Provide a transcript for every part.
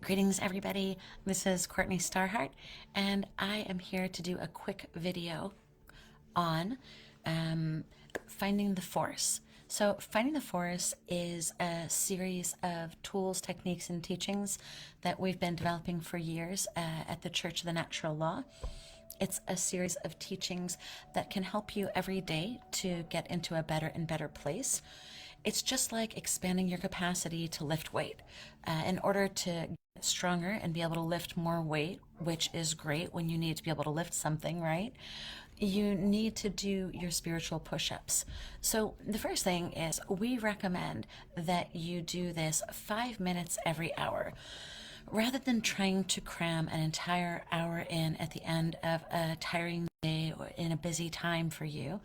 Greetings, everybody. This is Courtney Starhart, and I am here to do a quick video on finding the force. So, finding the force is a series of tools, techniques, and teachings that we've been developing for years at the Church of the Natural Law. It's a series of teachings that can help you every day to get into a better and better place. It's just like expanding your capacity to lift weight. In order to get stronger and be able to lift more weight, which is great when you need to be able to lift something, right? You need to do your spiritual push ups. So, the first thing is we recommend that you do this 5 minutes every hour. Rather than trying to cram an entire hour in at the end of a tiring day or in a busy time for you,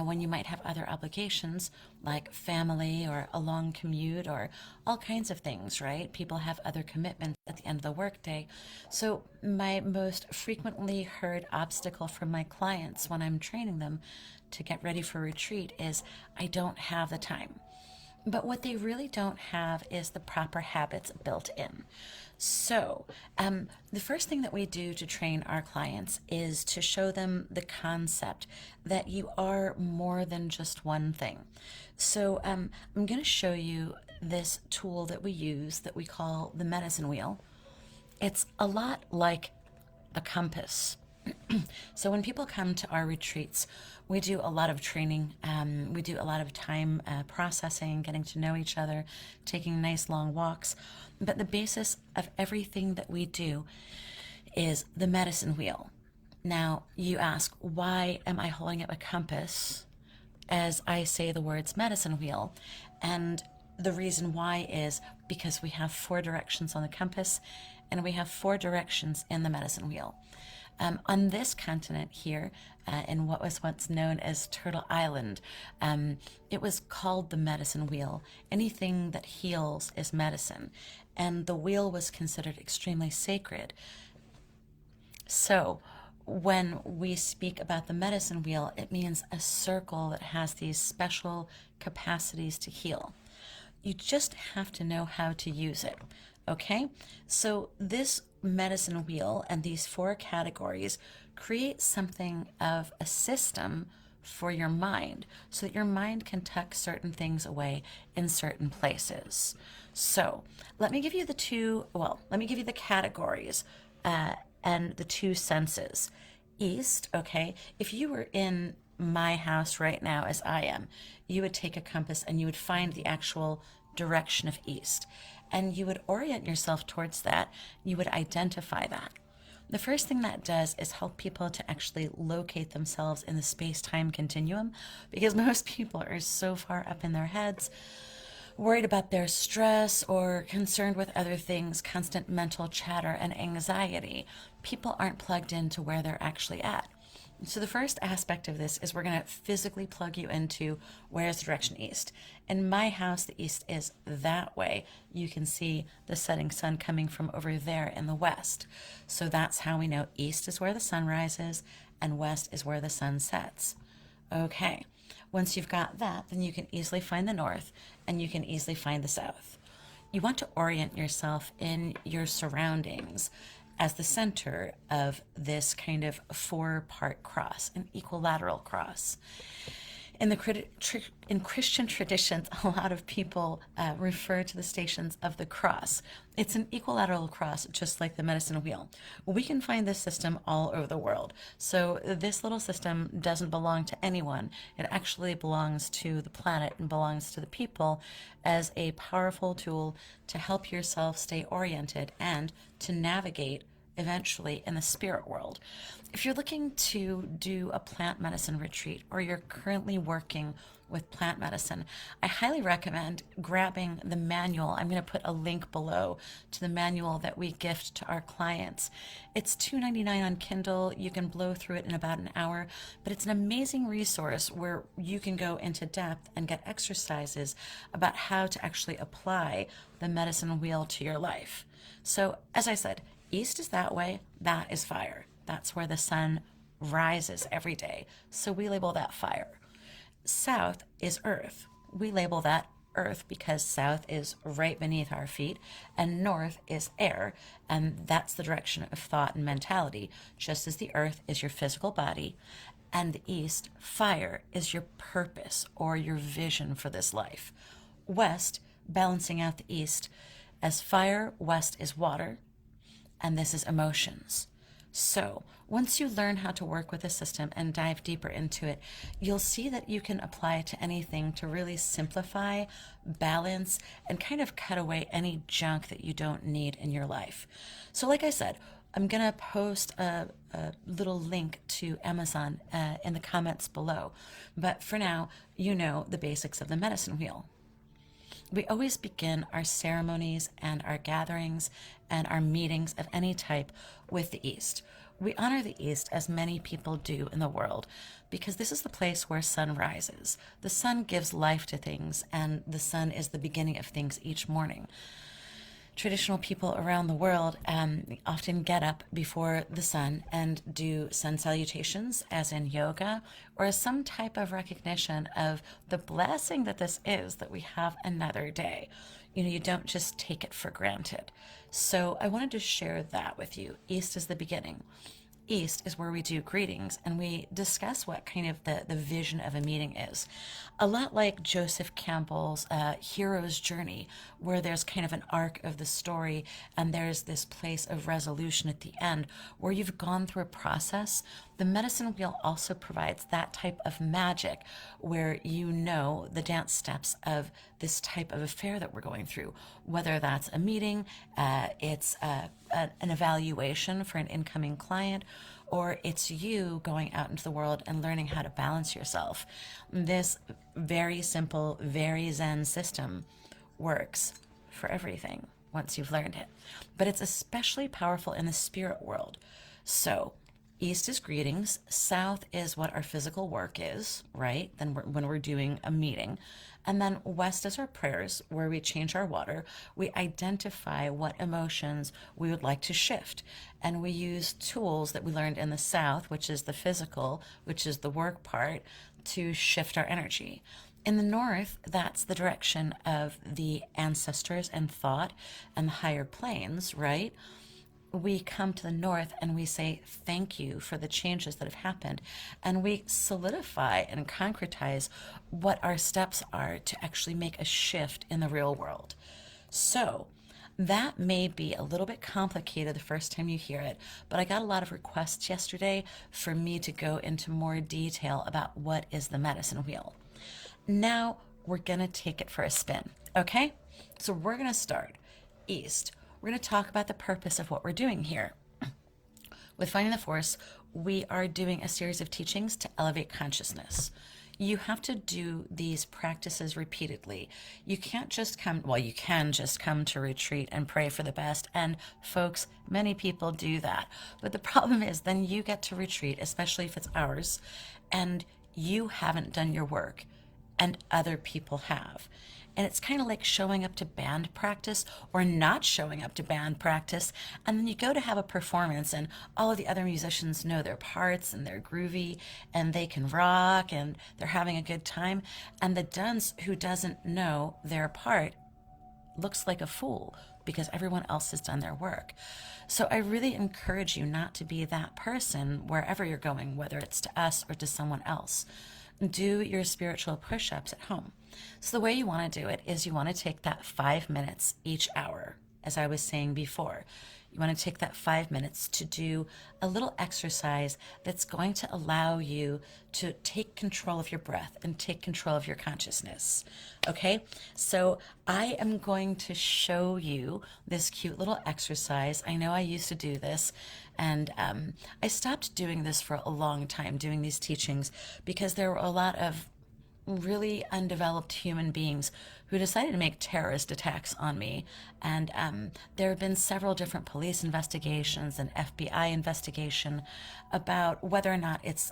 when you might have other obligations like family or a long commute or all kinds of things, right? People have other commitments at the end of the workday. So, my most frequently heard obstacle from my clients when I'm training them to get ready for retreat is I don't have the time. But what they really don't have is the proper habits built in. So, the first thing that we do to train our clients is to show them the concept that you are more than just one thing. So, I'm going to show you this tool that we use that we call the medicine wheel. It's a lot like a compass. So when people come to our retreats, we do a lot of training. We do a lot of time processing, getting to know each other, taking nice long walks. But the basis of everything that we do is the medicine wheel. Now, you ask, why am I holding up a compass as I say the words medicine wheel? And the reason why is because we have 4 directions on the compass and we have 4 directions in the medicine wheel. On this continent here, in what was once known as Turtle Island, it was called the medicine wheel. Anything that heals is medicine, and the wheel was considered extremely sacred. So, when we speak about the medicine wheel, it means a circle that has these special capacities to heal. You just have to know how to use it. Okay? So, this medicine wheel and these 4 categories create something of a system for your mind so that your mind can tuck certain things away in certain places. So, let me give you the categories and the 2 senses. East, okay? If you were in my house right now, as I am, you would take a compass and you would find the actual direction of east. And you would orient yourself towards that. You would identify that. The first thing that does is help people to actually locate themselves in the space-time continuum, because most people are so far up in their heads, worried about their stress or concerned with other things, constant mental chatter and anxiety. People aren't plugged into where they're actually at. So the first aspect of this is we're going to physically plug you into where's the direction east. In my house, the east is that way. You can see the setting sun coming from over there in the west. So that's how we know east is where the sun rises and west is where the sun sets. Okay, once you've got that, then you can easily find the north and you can easily find the south. You want to orient yourself in your surroundings as the center of this kind of 4-part cross, an equilateral cross. In Christian traditions, a lot of people refer to the stations of the cross. It's an equilateral cross, just like the medicine wheel. We can find this system all over the world. So this little system doesn't belong to anyone. It actually belongs to the planet and belongs to the people as a powerful tool to help yourself stay oriented and to navigate eventually in the spirit world. If you're looking to do a plant medicine retreat or you're currently working with plant medicine, I highly recommend grabbing the manual. I'm going to put a link below to the manual that we gift to our clients. It's $2.99 on Kindle. You can blow through it in about an hour, but it's an amazing resource where you can go into depth and get exercises about how to actually apply the medicine wheel to your life. So, as I said, east is that way, that is fire. That's where the sun rises every day. So we label that fire. South is earth. We label that earth because south is right beneath our feet and north is air. And that's the direction of thought and mentality, just as the earth is your physical body and the east, fire, is your purpose or your vision for this life. West, balancing out the east, as fire, west is water, and this is emotions. So, once you learn how to work with the system and dive deeper into it, you'll see that you can apply it to anything to really simplify, balance, and kind of cut away any junk that you don't need in your life. So, like I said, I'm going to post a little link to Amazon in the comments below. But for now, you know the basics of the medicine wheel. We always begin our ceremonies and our gatherings and our meetings of any type with the East. We honor the East as many people do in the world because this is the place where sun rises. The sun gives life to things, and the sun is the beginning of things each morning. Traditional people around the world often get up before the sun and do sun salutations, as in yoga, or as some type of recognition of the blessing that this is, that we have another day. You know, you don't just take it for granted. So I wanted to share that with you. East is the beginning. East is where we do greetings and we discuss what kind of the vision of a meeting is. A lot like Joseph Campbell's hero's journey, where there's kind of an arc of the story and there's this place of resolution at the end where you've gone through a process. The medicine wheel also provides that type of magic where you know the dance steps of this type of affair that we're going through, whether that's a meeting, it's an evaluation for an incoming client, or it's you going out into the world and learning how to balance yourself. This very simple, very Zen system works for everything once you've learned it. But it's especially powerful in the spirit world. So, East is greetings, South is what our physical work is, right? Then when we're doing a meeting. And then West is our prayers, where we change our water. We identify what emotions we would like to shift. And we use tools that we learned in the South, which is the physical, which is the work part, to shift our energy. In the North, that's the direction of the ancestors and thought and the higher planes, right? We come to the north and we say thank you for the changes that have happened, and we solidify and concretize what our steps are to actually make a shift in the real world. So that may be a little bit complicated the first time you hear it, but I got a lot of requests yesterday for me to go into more detail about what is the medicine wheel. Now we're gonna take it for a spin, okay? So we're gonna start East. We're going to talk about the purpose of what we're doing here. With Finding the Force, we are doing a series of teachings to elevate consciousness. You have to do these practices repeatedly. You can't just come, well, you can just come to retreat and pray for the best. And folks, many people do that. But the problem is then you get to retreat, especially if it's ours, and you haven't done your work and other people have. And it's kind of like showing up to band practice or not showing up to band practice. And then you go to have a performance and all of the other musicians know their parts and they're groovy and they can rock and they're having a good time. And the dunce who doesn't know their part looks like a fool because everyone else has done their work. So I really encourage you not to be that person wherever you're going, whether it's to us or to someone else. Do your spiritual push-ups at home. So the way you want to do it is you want to take that 5 minutes each hour, as I was saying before. You want to take that 5 minutes to do a little exercise that's going to allow you to take control of your breath and take control of your consciousness. Okay, so I am going to show you this cute little exercise. I know I used to do this, and I stopped doing this for a long time, doing these teachings, because there were a lot of really undeveloped human beings who decided to make terrorist attacks on me. And there have been several different police investigations and FBI investigation about whether or not it's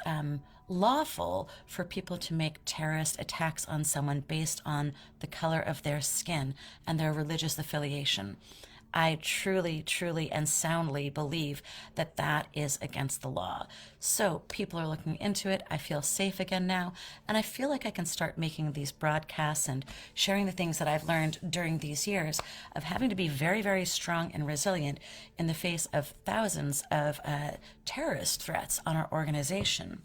lawful for people to make terrorist attacks on someone based on the color of their skin and their religious affiliation. I truly, truly, and soundly believe that that is against the law. So people are looking into it. I feel safe again now, and I feel like I can start making these broadcasts and sharing the things that I've learned during these years of having to be very, very strong and resilient in the face of thousands of terrorist threats on our organization.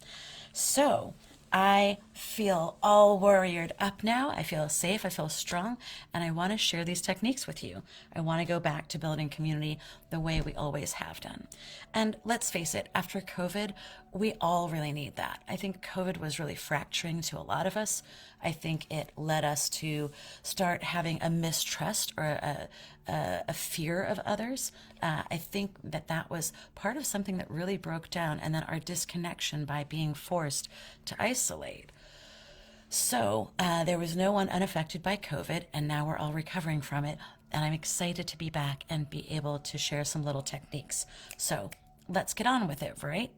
So I feel all warriored up now. I feel safe. I feel strong. And I want to share these techniques with you. I want to go back to building community the way we always have done. And let's face it, after COVID, we all really need that. I think COVID was really fracturing to a lot of us. I think it led us to start having a mistrust or a fear of others. I think that that was part of something that really broke down, and then our disconnection by being forced to isolate. So there was no one unaffected by COVID, and now we're all recovering from it. And I'm excited to be back and be able to share some little techniques. So let's get on with it, right?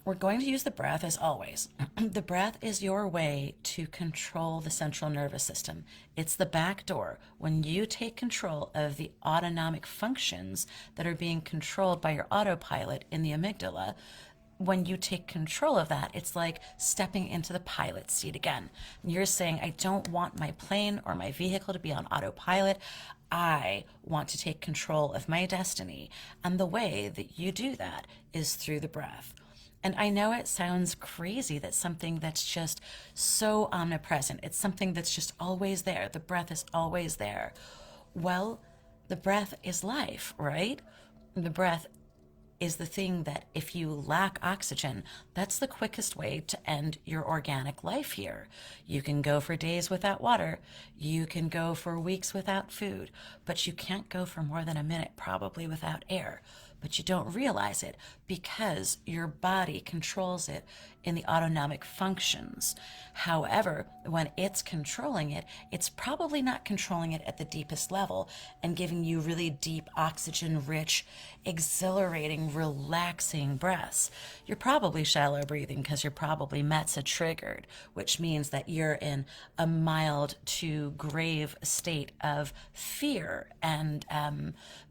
We're going to use the breath as always. The breath is your way to control the central nervous system. It's the back door. When you take control of the autonomic functions that are being controlled by your autopilot in the amygdala, when you take control of that, it's like stepping into the pilot seat again. And you're saying, I don't want my plane or my vehicle to be on autopilot. I want to take control of my destiny. And the way that you do that is through the breath. And I know it sounds crazy that something that's just so omnipresent, it's something that's just always there. The breath is always there. Well, the breath is life, right? The breath is the thing that if you lack oxygen, that's the quickest way to end your organic life here. You can go for days without water. You can go for weeks without food, but you can't go for more than a minute probably without air. But you don't realize it because your body controls it in the autonomic functions. However, when it's controlling it, it's probably not controlling it at the deepest level and giving you really deep, oxygen-rich, exhilarating, relaxing breaths. You're probably shallow breathing because you're probably METSA triggered, which means that you're in a mild to grave state of fear. And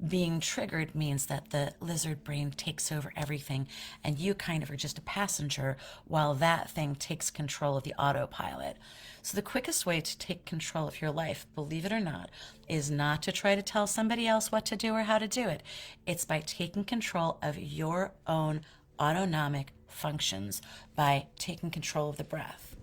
being triggered means that the lizard brain takes over everything and you kind of are just a passenger while that thing takes control of the autopilot. So the quickest way to take control of your life, believe it or not, is not to try to tell somebody else what to do or how to do it. It's by taking control of your own autonomic functions, by taking control of the breath.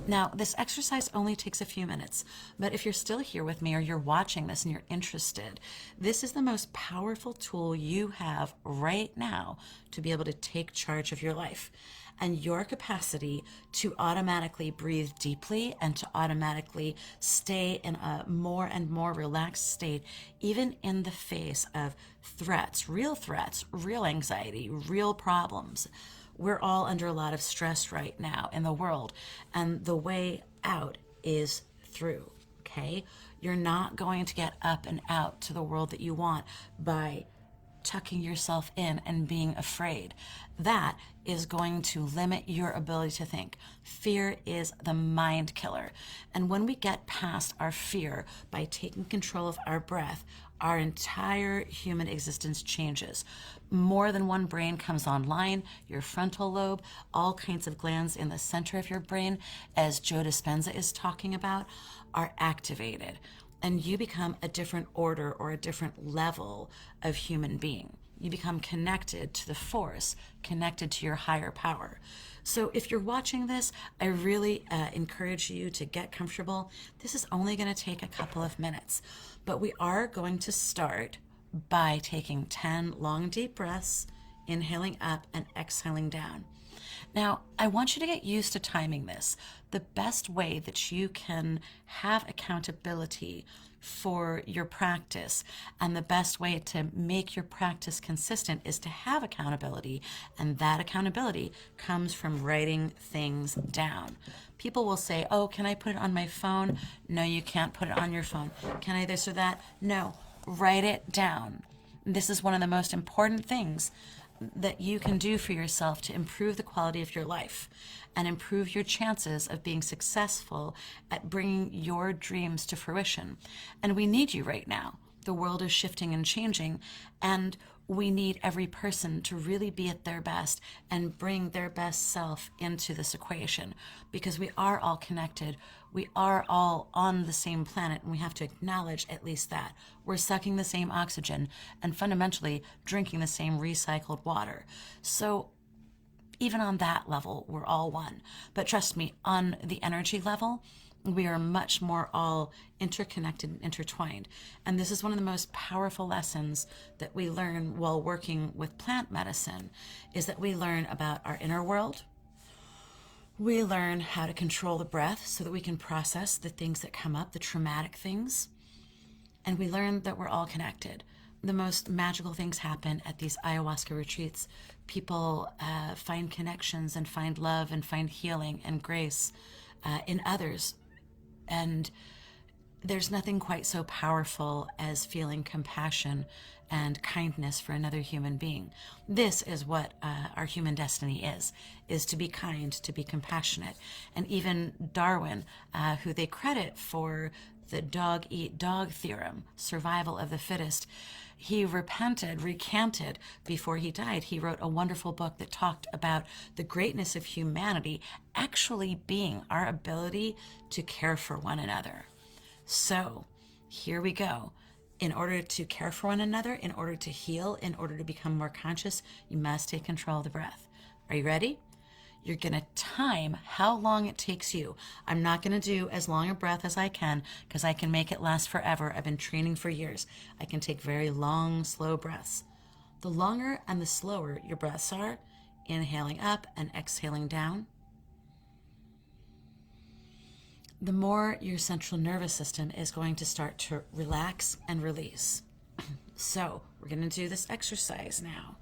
Now, this exercise only takes a few minutes, but if you're still here with me or you're watching this and you're interested, this is the most powerful tool you have right now to be able to take charge of your life. And your capacity to automatically breathe deeply and to automatically stay in a more and more relaxed state, even in the face of threats, real anxiety, real problems. We're all under a lot of stress right now in the world, and the way out is through, okay? You're not going to get up and out to the world that you want by tucking yourself in and being afraid. That is going to limit your ability to think. Fear is the mind killer. And when we get past our fear by taking control of our breath, our entire human existence changes. More than one brain comes online, your frontal lobe, all kinds of glands in the center of your brain, as Joe Dispenza is talking about, are activated. And you become a different order or a different level of human being. You become connected to the force, connected to your higher power. So if you're watching this, I really encourage you to get comfortable. This is only going to take a couple of minutes, but we are going to start by taking 10 long, deep breaths, inhaling up and exhaling down. Now, I want you to get used to timing this. The best way that you can have accountability for your practice and the best way to make your practice consistent is to have accountability, and that accountability comes from writing things down. People will say, oh, can I put it on my phone? No, you can't put it on your phone. Can I this or that? No, write it down. This is one of the most important things that you can do for yourself to improve the quality of your life and improve your chances of being successful at bringing your dreams to fruition. And we need you right now. The world is shifting and changing, and we need every person to really be at their best and bring their best self into this equation, because we are all connected. We are all on the same planet, and we have to acknowledge at least that. We're sucking the same oxygen and fundamentally drinking the same recycled water. So even on that level, we're all one. But trust me, on the energy level, we are much more all interconnected and intertwined. And this is one of the most powerful lessons that we learn while working with plant medicine, is that we learn about our inner world. We learn how to control the breath so that we can process the things that come up, the traumatic things. And we learn that we're all connected. The most magical things happen at these ayahuasca retreats. People find connections and find love and find healing and grace in others. And there's nothing quite so powerful as feeling compassion and kindness for another human being. This is what our human destiny is to be kind, to be compassionate. And even Darwin, who they credit for the dog-eat-dog theorem, survival of the fittest, he recanted before he died. He wrote a wonderful book that talked about the greatness of humanity actually being our ability to care for one another. So here we go. In order to care for one another, in order to heal, in order to become more conscious, you must take control of the breath. Are you ready? You're going to time how long it takes you. I'm not going to do as long a breath as I can, because I can make it last forever. I've been training for years. I can take very long, slow breaths. The longer and the slower your breaths are, inhaling up and exhaling down, the more your central nervous system is going to start to relax and release. So we're going to do this exercise now.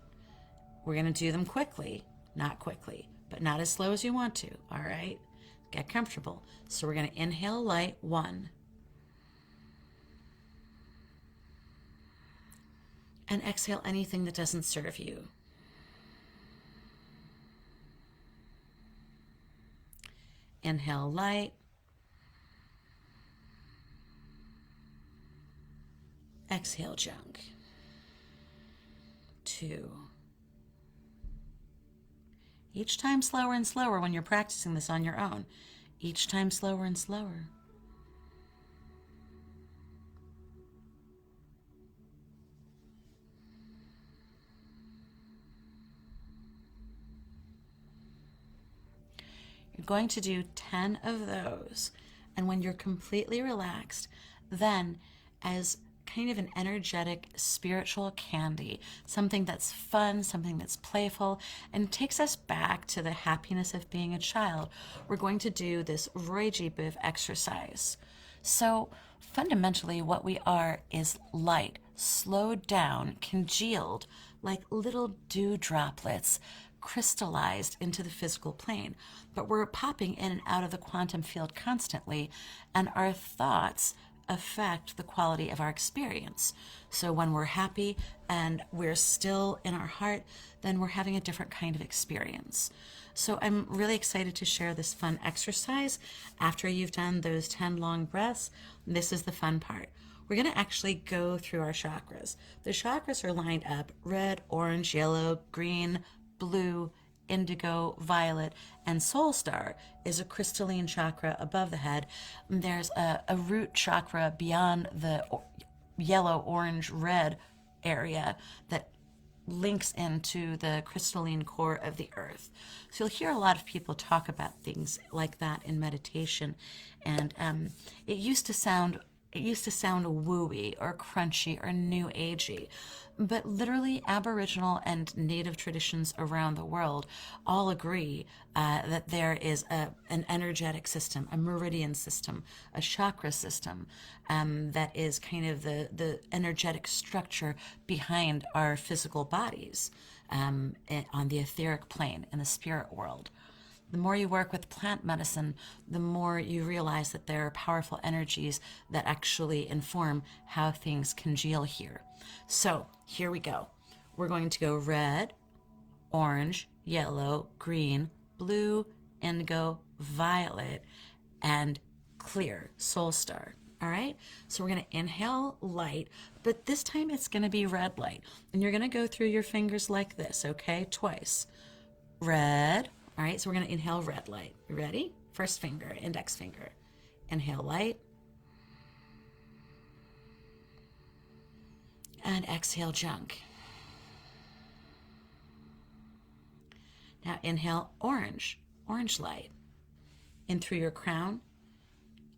We're going to do them quickly, not quickly, but not as slow as you want to, all right? Get comfortable. So we're going to inhale light, 1. And exhale anything that doesn't serve you. Inhale light. Exhale junk. 2. Each time slower and slower when you're practicing this on your own. Each time slower and slower. You're going to do 10 of those. And when you're completely relaxed, then as kind of an energetic spiritual candy, something that's fun, something that's playful, and takes us back to the happiness of being a child, we're going to do this Roijibuv exercise. So fundamentally what we are is light, slowed down, congealed, like little dew droplets, crystallized into the physical plane. But we're popping in and out of the quantum field constantly, and our thoughts affect the quality of our experience. So when we're happy and we're still in our heart, then we're having a different kind of experience. So I'm really excited to share this fun exercise. After you've done those 10 long breaths, this is the fun part. We're going to actually go through our chakras. The chakras are lined up: red, orange, yellow, green, blue, indigo, violet, and soul star is a crystalline chakra above the head. There's a root chakra beyond the yellow, orange, red area that links into the crystalline core of the earth. So you'll hear a lot of people talk about things like that in meditation, and it used to sound wooey or crunchy or new agey, but literally Aboriginal and Native traditions around the world all agree that there is an energetic system, a meridian system, a chakra system that is kind of the energetic structure behind our physical bodies on the etheric plane in the spirit world. The more you work with plant medicine, the more you realize that there are powerful energies that actually inform how things congeal here. So here we go. We're going to go red, orange, yellow, green, blue, indigo, violet, and clear, soul star. All right, so we're going to inhale light, but this time it's going to be red light. And you're going to go through your fingers like this, okay? Twice. Red. All right, so we're going to inhale red light. You ready? First finger, index finger. Inhale light. And exhale junk. Now inhale orange, orange light. In through your crown,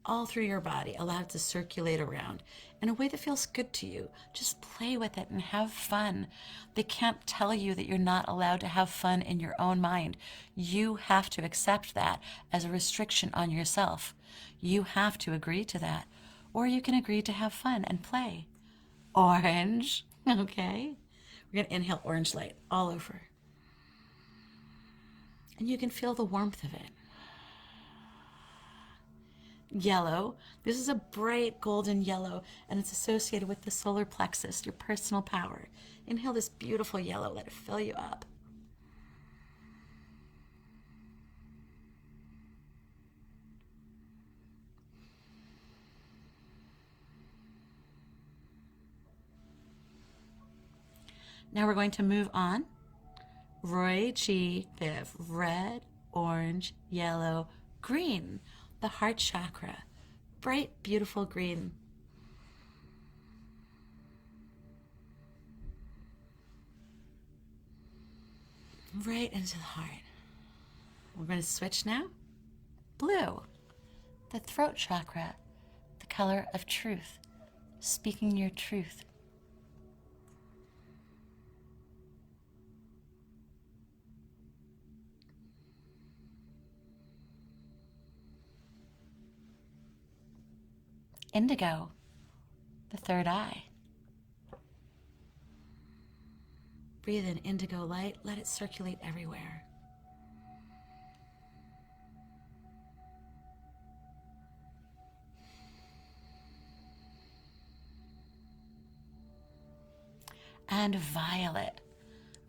all through your body. Allow it to circulate around in a way that feels good to you. Just play with it and have fun. They can't tell you that you're not allowed to have fun in your own mind. You have to accept that as a restriction on yourself. You have to agree to that. Or you can agree to have fun and play. Orange, okay? We're going to inhale orange light all over. And you can feel the warmth of it. Yellow. This is a bright golden yellow, and it's associated with the solar plexus, your personal power. Inhale this beautiful yellow. Let it fill you up. Now we're going to move on. Roy G. Biv. Red, orange, yellow, green. The heart chakra. Bright, beautiful green. Right into the heart. We're going to switch now. Blue. The throat chakra. The color of truth. Speaking your truth. Indigo, the third eye. Breathe in indigo light, let it circulate everywhere. And violet,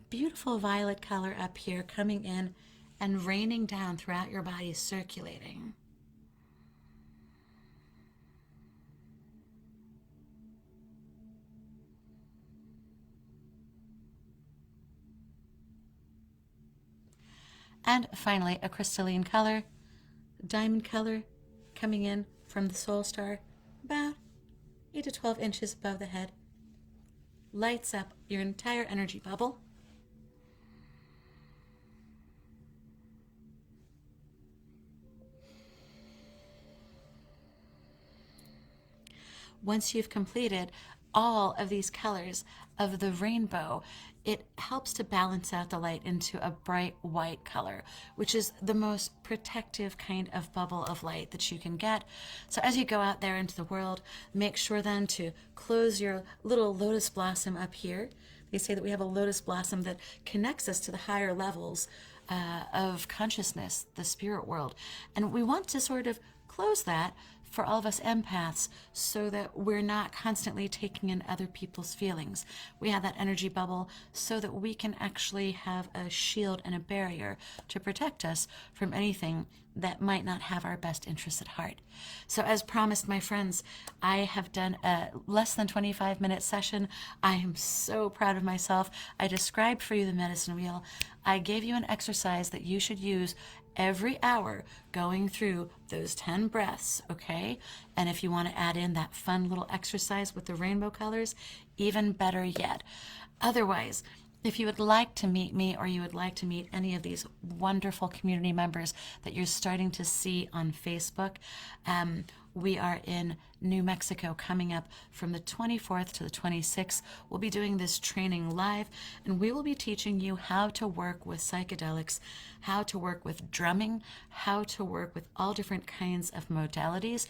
beautiful violet color up here coming in and raining down throughout your body, circulating. And finally, a crystalline color, diamond color, coming in from the soul star, about 8 to 12 inches above the head. Lights up your entire energy bubble. Once you've completed all of these colors of the rainbow, it helps to balance out the light into a bright white color, which is the most protective kind of bubble of light that you can get. So as you go out there into the world, make sure then to close your little lotus blossom up here. They say that we have a lotus blossom that connects us to the higher levels of consciousness, the spirit world. And we want to sort of close that for all of us empaths so that we're not constantly taking in other people's feelings. We have that energy bubble so that we can actually have a shield and a barrier to protect us from anything that might not have our best interests at heart. So as promised, my friends, I have done a less than 25-minute session. I am so proud of myself. I described for you the medicine wheel. I gave you an exercise that you should use every hour going through those 10 breaths, okay? And if you want to add in that fun little exercise with the rainbow colors, even better yet. Otherwise, if you would like to meet me or you would like to meet any of these wonderful community members that you're starting to see on Facebook, we are in New Mexico coming up from the 24th to the 26th. We'll be doing this training live, and we will be teaching you how to work with psychedelics, how to work with drumming, how to work with all different kinds of modalities,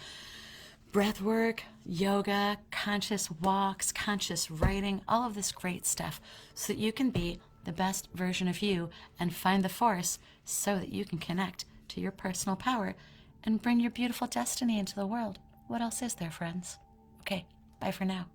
breathwork, yoga, conscious walks, conscious writing, all of this great stuff, so that you can be the best version of you and find the force so that you can connect to your personal power and bring your beautiful destiny into the world. What else is there, friends? Okay, bye for now.